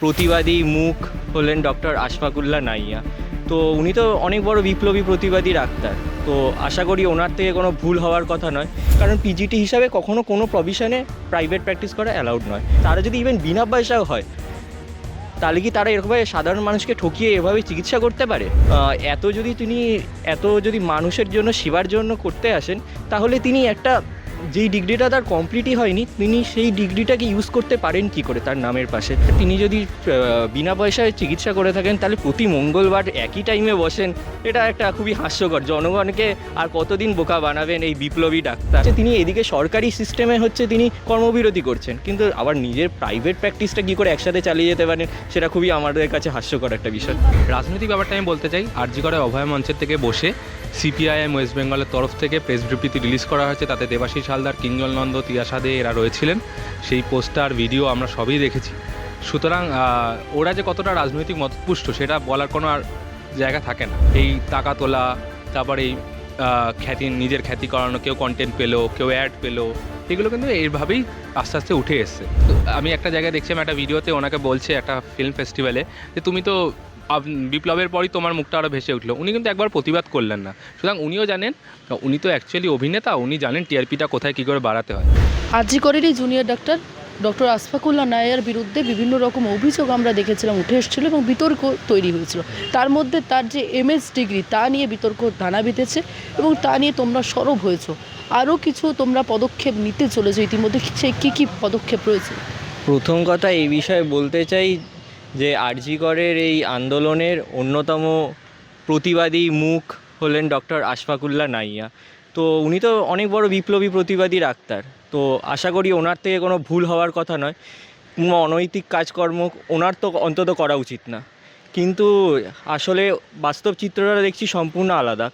প্রতিবাদী মুখ হলেন ডক্টর আশফাকুল্লাহ নাইয়া। তো উনি তো অনেক বড় বিপ্লবী প্রতিবাদী ডাক্তার। তো আশা করি ওনার থেকে কোনো ভুল হওয়ার কথা নয়, কারণ পিজিটি হিসাবে কখনো কোনো প্রভিশনে প্রাইভেট প্র্যাকটিস করা অ্যালাউড নয়। তারা যদি ইভেন বিনা পয়সাও হয়, তাহলে কি তারা এরকমভাবে সাধারণ মানুষকে ঠকিয়ে এভাবে চিকিৎসা করতে পারে? এত যদি মানুষের জন্য সেবার জন্য করতে আসেন, তাহলে তিনি একটা যেই ডিগ্রিটা তার কমপ্লিটই হয়নি, তিনি সেই ডিগ্রিটাকে ইউজ করতে পারেন কি করে তার নামের পাশে? তিনি যদি বিনা পয়সায় চিকিৎসা করে থাকেন, তাহলে প্রতি মঙ্গলবার একই টাইমে বসেন, এটা একটা খুবই হাস্যকর। জনগণকে আর কতদিন বোকা বানাবেন এই বিপ্লবী ডাক্তার? তিনি এদিকে সরকারি সিস্টেমে তিনি কর্মবিরতি করছেন, কিন্তু আবার নিজের প্রাইভেট প্র্যাকটিসটা কী করে একসাথে চালিয়ে যেতে পারেন, সেটা খুবই আমাদের কাছে হাস্যকর একটা বিষয়। রাজনৈতিক ব্যাপারটা আমি বলতে চাই, আরজি করে অভয় মঞ্চের থেকে বসে সিপিআইএম ওয়েস্ট বেঙ্গলের তরফ থেকে প্রেস বিবৃতি রিলিজ করা হয়েছে। তাতে দেবাশিস হালদার, কিঞ্জল নন্দ, তিয়াশা দে এরা রয়েছিলেন। সেই পোস্টার ভিডিও আমরা সবই দেখেছি। সুতরাং ওরা যে কতটা রাজনৈতিক মতপুষ্ট সেটা বলার কোনো আর জায়গা থাকে না। এই টাকা তোলা, তারপর এই নিজের খ্যাতি করানো, কেউ কন্টেন্ট পেলো, কেউ অ্যাড পেলো, এগুলো কিন্তু এইভাবেই আস্তে আস্তে উঠে এসছে। তো আমি একটা জায়গায় দেখছিলাম, একটা ভিডিওতে ওনাকে বলছে একটা ফিল্ম ফেস্টিভ্যালে, যে তুমি তো বিপ্লবের পরই তোমার মুখটা আরও ভেসে উঠলো। উনি কিন্তু একবার প্রতিবাদ করলেন না। সুতরাং উনিও জানেন, উনি তো অ্যাকচুয়ালি অভিনেতা, উনি জানেন টিআরপিটা কোথায় কী করে বাড়াতে হয়। আরজি করেরই জুনিয়র ডক্টর আশফাকুল্লাহ নাইয়ার বিরুদ্ধে বিভিন্ন রকম অভিযোগ আমরা দেখেছিলাম উঠে এসেছিলো এবং বিতর্ক তৈরি হয়েছিল। তার মধ্যে তার যে এমএস ডিগ্রি, তা নিয়ে বিতর্ক দানা বিঁধেছে এবং তা নিয়ে তোমরা সরব হয়েছো। আরও কিছু তোমরা পদক্ষেপ নিতে চলেছো ইতিমধ্যে, সে কী পদক্ষেপ রয়েছে? প্রথম কথা এই বিষয়ে বলতে চাই যে আরজি করের এই আন্দোলনের অন্যতম প্রতিবাদী মুখ হলেন ডক্টর আশফাকুল্লাহ নাইয়া। তো উনি তো অনেক বড় বিপ্লবী প্রতিবাদী ডাক্তার। তো আশা করি ওনার থেকে কোনো ভুল হওয়ার কথা নয়। কোনো অনৈতিক কাজকর্ম ওনার তো অন্তত করা উচিত না, কিন্তু আসলে বাস্তব চিত্রটা দেখছি সম্পূর্ণ আলাদা।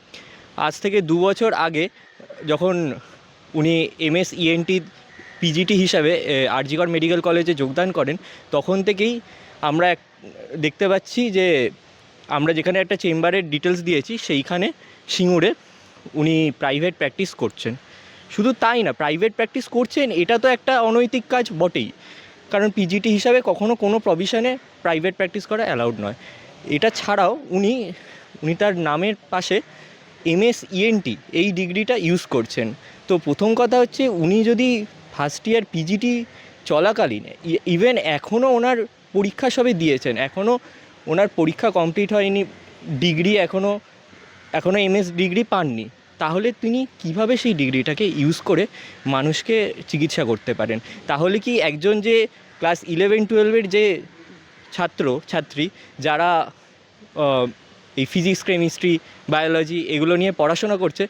আজ থেকে 2 বছর আগে যখন উনি এমএস ইএনটি পিজিটি হিসাবে আরজি কর মেডিকেল কলেজে যোগদান করেন, তখন থেকেই আমরা দেখতে পাচ্ছি যে আমরা যেখানে একটা চেম্বারের ডিটেলস দিয়েছি, সেইখানে সিঙ্গুরে উনি প্রাইভেট প্র্যাকটিস করছেন। শুধু তাই না, প্রাইভেট প্র্যাকটিস করছেন এটা তো একটা অনৈতিক কাজ বটেই, কারণ পিজিটি হিসাবে কখনো কোনো প্রভিশনে প্রাইভেট প্র্যাকটিস করা অ্যালাউড নয়। এটা ছাড়াও উনি তার নামের পাশে এমএস ইএনটি এই ডিগ্রিটা ইউজ করছেন। তো প্রথম কথা হচ্ছে, উনি যদি ফার্স্ট ইয়ার পিজিটি চলাকালীন ইভেন এখনও ওনার পরীক্ষা সবে দিয়েছেন, এখনও ওনার পরীক্ষা কমপ্লিট হয়নি, ডিগ্রি এখনও এমএস ডিগ্রি পাননি, তাহলে তিনি কিভাবে সেই ডিগ্রিটাকে ইউজ করে মানুষকে চিকিৎসা করতে পারেন? তাহলে কি একজন যে ক্লাস 11-12 যে ছাত্রী যারা এই ফিজিক্স, কেমিস্ট্রি, বায়োলজি এগুলো নিয়ে পড়াশোনা করছে,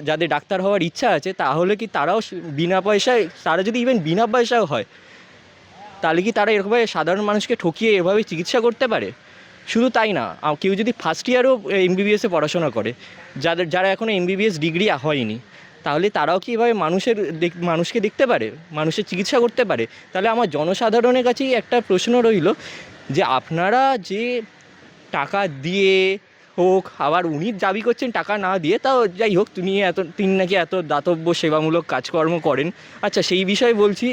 যাদের ডাক্তার হওয়ার ইচ্ছা আছে, তাহলে কি তারাও বিনা পয়সায়, তারা যদি ইভেন বিনা পয়সাও হয়, তাহলে কি তারা এরকমভাবে সাধারণ মানুষকে ঠকিয়ে এভাবে চিকিৎসা করতে পারে? শুধু তাই না, কেউ যদি ফার্স্ট ইয়ারও এমবিবিএসে পড়াশোনা করে, যারা এখনও এমবিবিএস ডিগ্রি হয়নি, তাহলে তারাও কি এভাবে মানুষকে দেখতে পারে, মানুষের চিকিৎসা করতে পারে? তাহলে আমার জনসাধারণের কাছেই একটা প্রশ্ন রইল যে আপনারা যে টাকা দিয়ে হোক, আবার উনি দাবি করছেন টাকা না দিয়ে, তাও যাই হোক, তিনি নাকি এত দাতব্য সেবামূলক কাজকর্ম করেন। আচ্ছা, সেই বিষয়ে বলছি,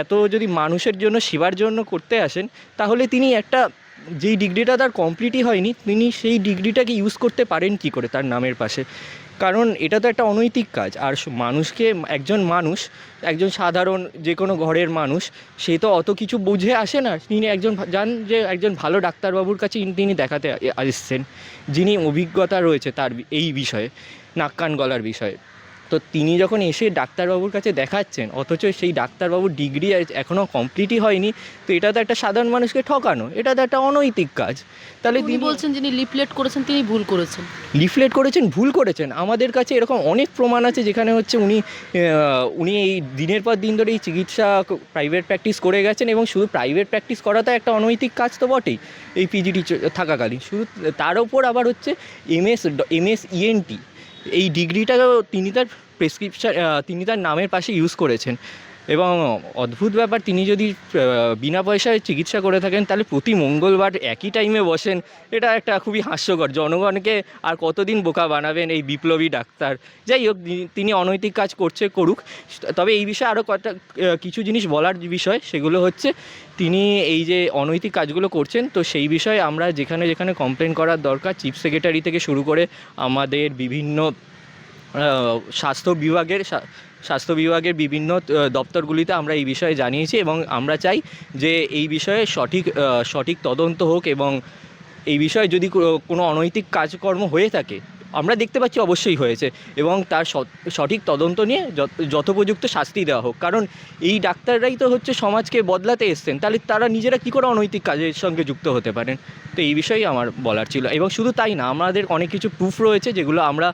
এত যদি মানুষের জন্য সেবার জন্য করতে আসেন, তাহলে তিনি একটা যেই ডিগ্রিটা তার কমপ্লিটই হয়নি, তিনি সেই ডিগ্রিটাকে ইউজ করতে পারেন কি করে তার নামের পাশে? কারণ এটা তো একটা অনৈতিক কাজ। আর মানুষকে, একজন সাধারণ যে কোনো ঘরের মানুষ, সে তো অত কিছু বুঝে আসে না। তিনি একজন ভালো ডাক্তারবাবুর কাছে তিনি দেখাতে এসেছেন, যিনি অভিজ্ঞতা রয়েছে তার এই বিষয়ে, নাক কান গলার বিষয়ে। তো তিনি যখন এসে ডাক্তারবাবুর কাছে দেখাচ্ছেন, অথচ সেই ডাক্তারবাবুর ডিগ্রি এখনও কমপ্লিটই হয়নি, তো এটা তো একটা সাধারণ মানুষকে ঠকানো, এটা তো একটা অনৈতিক কাজ। তাহলে তিনি বলছেন যিনি লিফলেট করেছেন তিনি ভুল করেছেন। আমাদের কাছে এরকম অনেক প্রমাণ আছে যেখানে উনি এই দিনের পর দিন ধরে এই চিকিৎসা প্রাইভেট প্র্যাকটিস করে গেছেন, এবং শুধু প্রাইভেট প্র্যাকটিস করাটা একটা অনৈতিক কাজ তো বটেই এই পিজিটি থাকাকালীন। শুধু তার ওপর আবার হচ্ছে এমএস ইএনটি এই ডিগ্রিটাও তিনি তার নামের পাশে ইউজ করেছেন। এবং অদ্ভুত ব্যাপার, তিনি যদি বিনা পয়সায় চিকিৎসা করে থাকেন তাহলে প্রতি মঙ্গলবার একই টাইমে বসেন, এটা একটা খুবই হাস্যকর। জনগণকে আর কতদিন বোকা বানাবেন এই বিপ্লবী ডাক্তার। যাই হোক, তিনি অনৈতিক কাজ করুক। তবে এই বিষয়ে আরও কিছু জিনিস বলার বিষয়, সেগুলো হচ্ছে তিনি এই যে অনৈতিক কাজগুলো করছেন, তো সেই বিষয়ে আমরা যেখানে যেখানে কমপ্লেন করার দরকার, চিফ সেক্রেটারি থেকে শুরু করে আমাদের বিভিন্ন স্বাস্থ্য বিভাগের বিভিন্ন দপ্তরগুলিতে আমরা এই বিষয়ে জানিয়েছি, এবং আমরা চাই যে এই বিষয়ে সঠিক তদন্ত হোক, এবং এই বিষয়ে যদি কোনো অনৈতিক কাজকর্ম হয়ে থাকে, আমরা দেখতে পাচ্ছি অবশ্যই হয়েছে, এবং তার সঠিক তদন্ত নিয়ে যথোপযুক্ত শাস্তি দেওয়া হোক। কারণ এই ডাক্তাররাই তো হচ্ছে সমাজকে বদলাতে এসছেন, তাহলে তারা নিজেরা কী করে অনৈতিক কাজের সঙ্গে যুক্ত হতে পারেন? তো এই বিষয়েই আমার বলার ছিল। এবং শুধু তাই না, আমাদের অনেক কিছু প্রুফ রয়েছে যেগুলো আমরা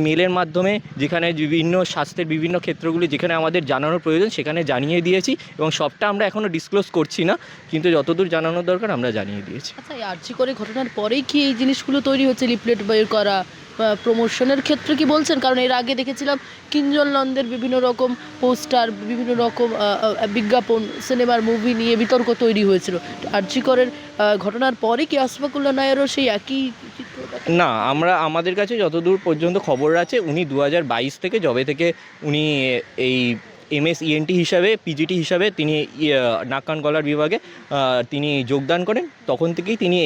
মেলের মাধ্যমে, যেখানে বিভিন্ন স্বাস্থ্যের বিভিন্ন ক্ষেত্রগুলি যেখানে আমাদের জানানোর প্রয়োজন সেখানে জানিয়ে দিয়েছি, এবং সবটা আমরা এখনও ডিসক্লোজ করছি না, কিন্তু যতদূর জানানোর দরকার আমরা জানিয়ে দিয়েছি। আচ্ছা, এই আরজি করে ঘটনার পরেই কি এই জিনিসগুলো তৈরি হচ্ছে, লিফলেট বের করা, প্রমোশনের ক্ষেত্রে কি বলছেন? কারণ এর আগে দেখেছিলাম কিঞ্জল নন্দের বিভিন্ন রকম পোস্টার, বিভিন্ন রকম বিজ্ঞাপন, সিনেমার মুভি নিয়ে বিতর্ক তৈরি হয়েছিল। আরজি করের ঘটনার পরে কি আশফাকুল্লা নায়ারও সেই একই চিত্র? না, আমাদের কাছে যতদূর পর্যন্ত খবর আছে, উনি 2022 থেকে যবে থেকে উনি এই MS ENT হিসাবে, PGT হিসাবে তিনি নাক কান গলার বিভাগে তিনি যোগদান করেন, তখন থেকেই তিনি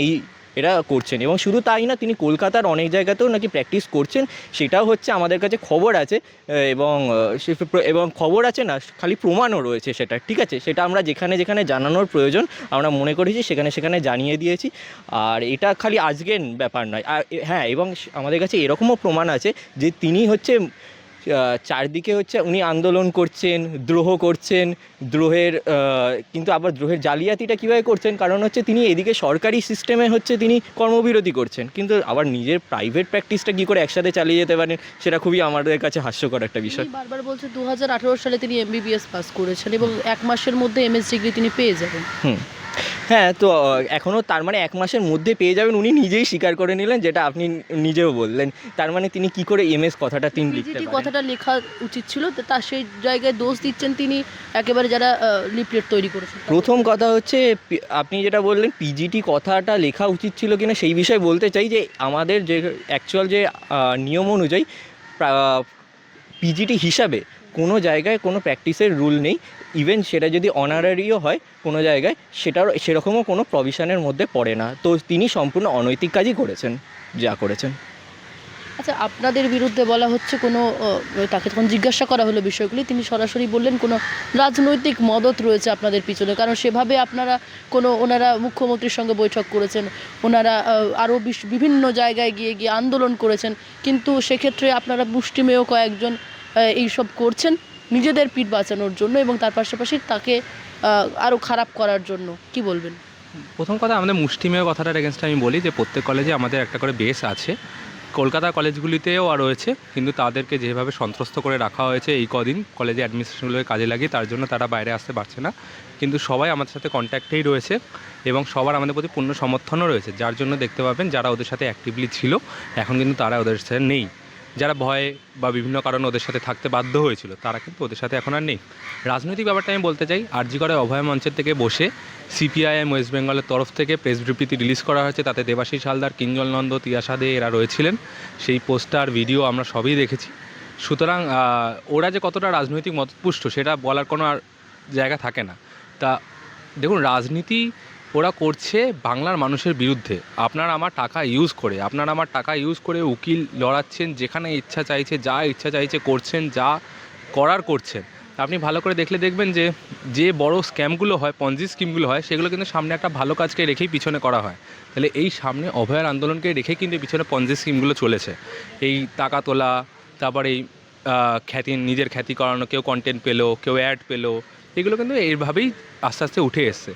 এরা করছেন। এবং শুধু তাই না, তিনি কলকাতার অনেক জায়গাতেও নাকি প্র্যাকটিস করছেন, সেটাও হচ্ছে আমাদের কাছে খবর আছে, এবং খবর আছে না, খালি প্রমাণও রয়েছে সেটা, ঠিক আছে? সেটা আমরা যেখানে যেখানে জানানোর প্রয়োজন আমরা মনে করেছি সেখানে সেখানে জানিয়ে দিয়েছি। আর এটা খালি আজকের ব্যাপার নয়। আর হ্যাঁ, এবং আমাদের কাছে এরকমও প্রমাণ আছে যে তিনি হচ্ছে চারদিকে হচ্ছে উনি আন্দোলন করছেন, দ্রোহ করছেন, কিন্তু আবার দ্রোহের জালিয়াতিটা কীভাবে করছেন, কারণ হচ্ছে তিনি এদিকে সরকারি সিস্টেমে হচ্ছে তিনি কর্মবিরতি করছেন, কিন্তু আবার নিজের প্রাইভেট প্র্যাকটিসটা কী করে একসাথে চালিয়ে যেতে পারেন, সেটা খুবই আমাদের কাছে হাস্যকর একটা বিষয়। বারবার বলছে 2018 সালে তিনি MBBS পাস করেছেন, এবং 1 মাসের মধ্যে MS ডিগ্রি তিনি পেয়ে যাবেন। হ্যাঁ, তো এখনও তার মানে 1 মাসের মধ্যে পেয়ে যাবেন, উনি নিজেই স্বীকার করে নিলেন, যেটা আপনি নিজেও বললেন। তার মানে তিনি কি করে MS কথাটা তিনি লিখতে পারেন? কথাটা লেখা উচিত ছিল, তার সেই জায়গায় দোষ দিচ্ছেন তিনি একেবারে যারা লিফলেট তৈরি করেছেন। প্রথম কথা হচ্ছে, আপনি যেটা বললেন PGT কথাটা লেখা উচিত ছিল কিনা সেই বিষয়ে বলতে চাই যে আমাদের যে অ্যাকচুয়াল যে নিয়ম অনুযায়ী PGT হিসাবে কোনো জায়গায় কোনো প্র্যাকটিসের রুল নেই। ইভেন সেটা যদি অনারারিও হয় কোনো জায়গায়, সেরকমও কোনো প্রভিশনের মধ্যে পড়ে না। তো তিনি সম্পূর্ণ অনৈতিক কাজই করেছেন, যা করেছেন। আচ্ছা, আপনাদের বিরুদ্ধে বলা হচ্ছে কোনো, তাকে যখন জিজ্ঞাসা করা হলো বিষয়গুলি, তিনি সরাসরি বললেন কোনো রাজনৈতিক মদত রয়েছে আপনাদের পিছনে, কারণ সেভাবে আপনারা ওনারা মুখ্যমন্ত্রীর সঙ্গে বৈঠক করেছেন, ওনারা আরও বিভিন্ন জায়গায় গিয়ে আন্দোলন করেছেন, কিন্তু সেক্ষেত্রে আপনারা মুষ্টিমেয় কয়েকজন এইসব করছেন নিজেদের পিঠ বাঁচানোর জন্য, এবং তার পাশাপাশি তাকে আরও খারাপ করার জন্য। কি বলবেন? প্রথম কথা, আমাদের মুষ্টিমেয় কথাটার এগেনস্টে আমি বলি যে প্রত্যেক কলেজে আমাদের একটা করে বেস আছে, কলকাতার কলেজগুলিতেও আর রয়েছে, কিন্তু তাদেরকে যেভাবে সন্ত্রস্ত করে রাখা হয়েছে এই কদিন কলেজে অ্যাডমিনিস্ট্রেশনগুলোকে কাজে লাগিয়ে, তার জন্য তারা বাইরে আসতে পারছে না। কিন্তু সবাই আমাদের সাথে কন্ট্যাক্টেই রয়েছে, এবং সবার আমাদের প্রতি পূর্ণ সমর্থনও রয়েছে, যার জন্য দেখতে পাবেন যারা ওদের সাথে অ্যাক্টিভলি ছিল এখন কিন্তু তারা ওদের সাথে নেই। যারা ভয়ে বা বিভিন্ন কারণে ওদের সাথে থাকতে বাধ্য হয়েছিল তারা কিন্তু ওদের সাথে এখন আর নেই। রাজনৈতিক ব্যাপারটা আমি বলতে চাই, আরজি করে অভয় মঞ্চের থেকে বসে CPIM ওয়েস্ট বেঙ্গলের তরফ থেকে প্রেস বিবৃতি রিলিজ করা হয়েছে, তাতে দেবাশিস হালদার, কিঞ্জল নন্দ, তিয়াশা দে এরা রয়েছিলেন। সেই পোস্টার, ভিডিও আমরা সবই দেখেছি। সুতরাং ওরা যে কতটা রাজনৈতিক মতপুষ্ট সেটা বলার কোনো আর জায়গা থাকে না। তা দেখুন, রাজনীতি ওরা করছে বাংলার মানুষের বিরুদ্ধে। আপনার আমার টাকা ইউজ করে উকিল লড়াচ্ছেন, যেখানে ইচ্ছা চাইছে যা ইচ্ছা চাইছে করছেন, যা করার করছেন। আপনি ভালো করে দেখবেন যে বড় স্ক্যামগুলো হয়, পঞ্জি স্কিমগুলো হয়, সেগুলো কিন্তু সামনে একটা ভালো কাজকে রেখেই পিছনে করা হয়। তাহলে এই সামনে অভয়ের আন্দোলনকে রেখে কিন্তু পিছনে পঞ্জি স্কিমগুলো চলেছে। এই টাকা তোলা, তারপর এই নিজের খ্যাতি করানো, কেউ কন্টেন্ট পেলো, কেউ অ্যাড পেলো, এগুলো কিন্তু এইভাবেই আস্তে আস্তে উঠে এসছে।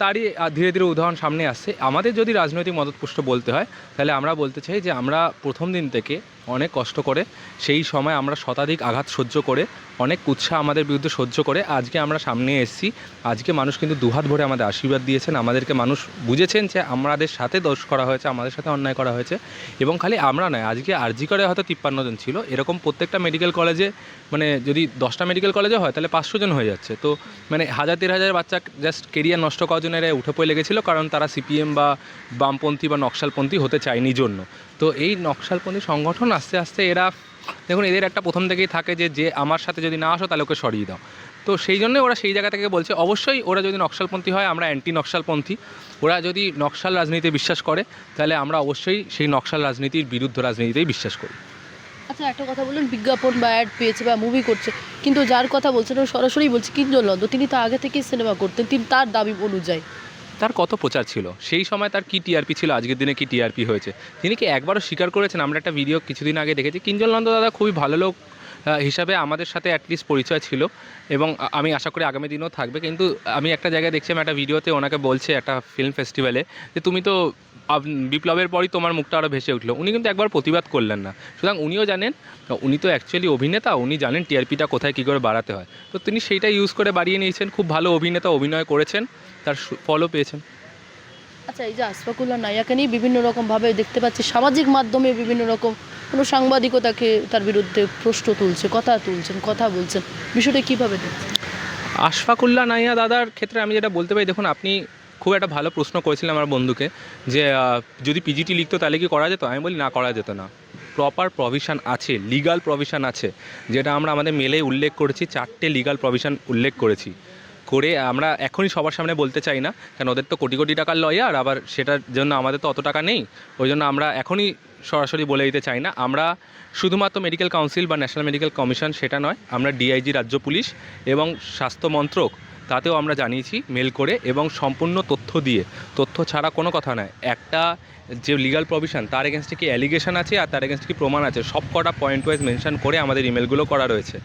তারই ধীরে ধীরে উদাহরণ সামনে আসছে। আমাদের যদি রাজনৈতিক মদতপুষ্ট বলতে হয়, তাহলে আমরা বলতে চাই যে আমরা প্রথম দিন থেকে অনেক কষ্ট করে, সেই সময় আমরা শতাধিক আঘাত সহ্য করে, অনেক কুৎসা আমাদের বিরুদ্ধে সহ্য করে আজকে আমরা সামনে এসেছি। আজকে মানুষ কিন্তু দুহাত ভরে আমাদের আশীর্বাদ দিয়েছেন, আমাদেরকে মানুষ বুঝেছেন যে আমাদের সাথে দোষ করা হয়েছে, আমাদের সাথে অন্যায় করা হয়েছে। এবং খালি আমরা নয়, আজকে আরজি করে হয়তো 53 জন ছিল, এরকম প্রত্যেকটা মেডিকেল কলেজে মানে যদি 10টা মেডিকেল কলেজে হয় তাহলে 500 জন হয়ে যাচ্ছে। তো মানে 1000-1500 বাচ্চা জাস্ট কেরিয়ার নষ্ট করার জন্য এরা উঠে পড়ে লেগেছিলো, কারণ তারা সিপিএম বা বামপন্থী বা নকশালপন্থী হতে চায়নি জন্য। তো এই নকশালপন্থী সংগঠন আস্তে আস্তে এরা, দেখুন এদের একটা প্রথম থেকেই থাকে যে আমার সাথে যদি না আসো তাহলে ওকে সরিয়ে দাও। তো সেই জন্য ওরা সেই জায়গা থেকে বলছে, অবশ্যই ওরা যদি নকশালপন্থী হয় আমরা অ্যান্টি নকশালপন্থী, ওরা যদি নকশাল রাজনীতিতে বিশ্বাস করে তাহলে আমরা অবশ্যই সেই নকশাল রাজনীতির বিরুদ্ধে রাজনীতিতেই বিশ্বাস করি। আচ্ছা, একটা কথা বলুন, বিজ্ঞাপন বা অ্যাড পেয়েছে বা মুভি করছে, কিন্তু যার কথা বলছেন ও সরাসরি বলছে কিঞ্জল নন্দ, তিনি তো আগে থেকেই সিনেমা করতেন, তিনি তার দাবি অনুযায়ী। তার কত প্রচার ছিল সেই সময়, তার কি টিআরপি ছিল, আজকের দিনে কি টিআরপি হয়েছে, তিনি কি একবারও স্বীকার করেছেন? আমরা একটা ভিডিও কিছুদিন আগে দেখেছি, কিঞ্জল নন্দ দাদা খুবই ভালো লোক হিসাবে আমাদের সাথে অ্যাটলিস্ট পরিচয় ছিল, এবং আমি আশা করি আগামী দিনেও থাকবে। কিন্তু আমি একটা জায়গায় দেখছিলাম একটা ভিডিওতে ওনাকে বলছে একটা ফিল্ম ফেস্টিভ্যালে যে তুমি তো বিপ্লবের পরই তোমার মুখটা আরও ভেসে উঠলো। উনি কিন্তু একবার প্রতিবাদ করলেন না। সুতরাং উনিও জানেন, উনি তো অ্যাকচুয়ালি অভিনেতা, উনি জানেন টিআরপিটা কোথায় কী করে বাড়াতে হয়। তো তিনি সেইটা ইউজ করে বাড়িয়ে নিয়েছেন, খুব ভালো অভিনেতা, অভিনয় করেছেন, তার ফলও পেয়েছেন। আচ্ছা, এই যে আশফাকুল্লাহ নাইয়াকে নিয়ে বিভিন্ন রকমভাবে দেখতে পাচ্ছি সামাজিক মাধ্যমে বিভিন্ন রকম কোনো সাংবাদিকও তাকে তার বিরুদ্ধে প্রশ্ন তুলছে, কথা বলছেন, বিষয়টা কীভাবে দেখছেন? আশফাকুল্লাহ নাইয়া দাদার ক্ষেত্রে আমি যেটা বলতে পারি, দেখুন আপনি খুব একটা ভালো প্রশ্ন করেছিলেন আমার বন্ধুকে যে যদি পিজিটি লিখতো তাহলে কি করা যেত? আমি বলি না, করা যেত না। প্রপার প্রভিশন আছে, লিগাল প্রভিশন আছে, যেটা আমরা আমাদের মেলে উল্লেখ করেছি, 4টে লিগাল প্রভিশন উল্লেখ করেছি। করে আমরা এখনই সবার সামনে বলতে চাই না, কারণ ওদের তো কোটি কোটি টাকার লয়ার, আবার সেটার জন্য আমাদের তো অত টাকা নেই, ওই জন্য আমরা এখনই সরাসরি বলে দিতে চাই না। আমরা শুধুমাত্র মেডিকেল কাউন্সিল বা ন্যাশনাল মেডিকেল কমিশন সেটা নয়, আমরা ডিআইজি, রাজ্য পুলিশ এবং স্বাস্থ্য মন্ত্রক, তাতেও আমরা জানিয়েছি মেল করে, এবং সম্পূর্ণ তথ্য দিয়ে, তথ্য ছাড়া কোনো কথা নয়। একটা যে লিগাল প্রভিশন তার এগেনস্টে কি অ্যালিগেশন আছে আর তার এগেনস্টে কি প্রমাণ আছে, সব কটা পয়েন্ট ওয়াইজ মেনশন করে আমাদের ইমেলগুলো করা রয়েছে।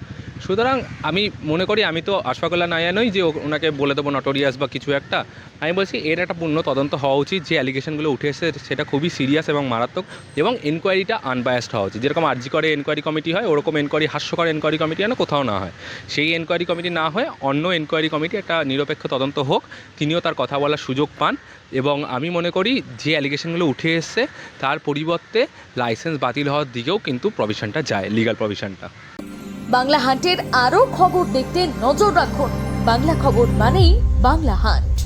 সুতরাং আমি মনে করি, আমি তো আশফাকুল্লাহ নাইয়া নই যে ওনাকে বলে দেবো নটোরিয়াস বা কিছু একটা। আমি বলছি এর একটা পূর্ণ তদন্ত হওয়া উচিত, যে অ্যালিগেশনগুলো উঠে এসেছে সেটা খুবই সিরিয়াস এবং মারাত্মক, এবং এনকোয়ারিটা আনবায়াসড হওয়া উচিত। যেরকম আরজি করে এনকোয়ারি কমিটি হয়, ওরকম হাস্যকর এনকোয়ারি কমিটি যেন কোথাও না হয়। সেই এনকোয়ারি কমিটি না হয়ে অন্য এনকোয়ারি কমিটি একটা নিরপেক্ষ তদন্ত হোক, তিনিও তার কথা বলার সুযোগ পান। এবং আমি মনে করি যে অ্যালিগেশনগুলো উঠে এসছে তার পরিবর্তে লাইসেন্স বাতিল হওয়ার দিকেও কিন্তু প্রভিশনটা যায়, লিগাল প্রভিশনটা। বাংলা হান্টের আরও খবর দেখতে নজর রাখুন। বাংলা খবর মানেই বাংলা হান্ট।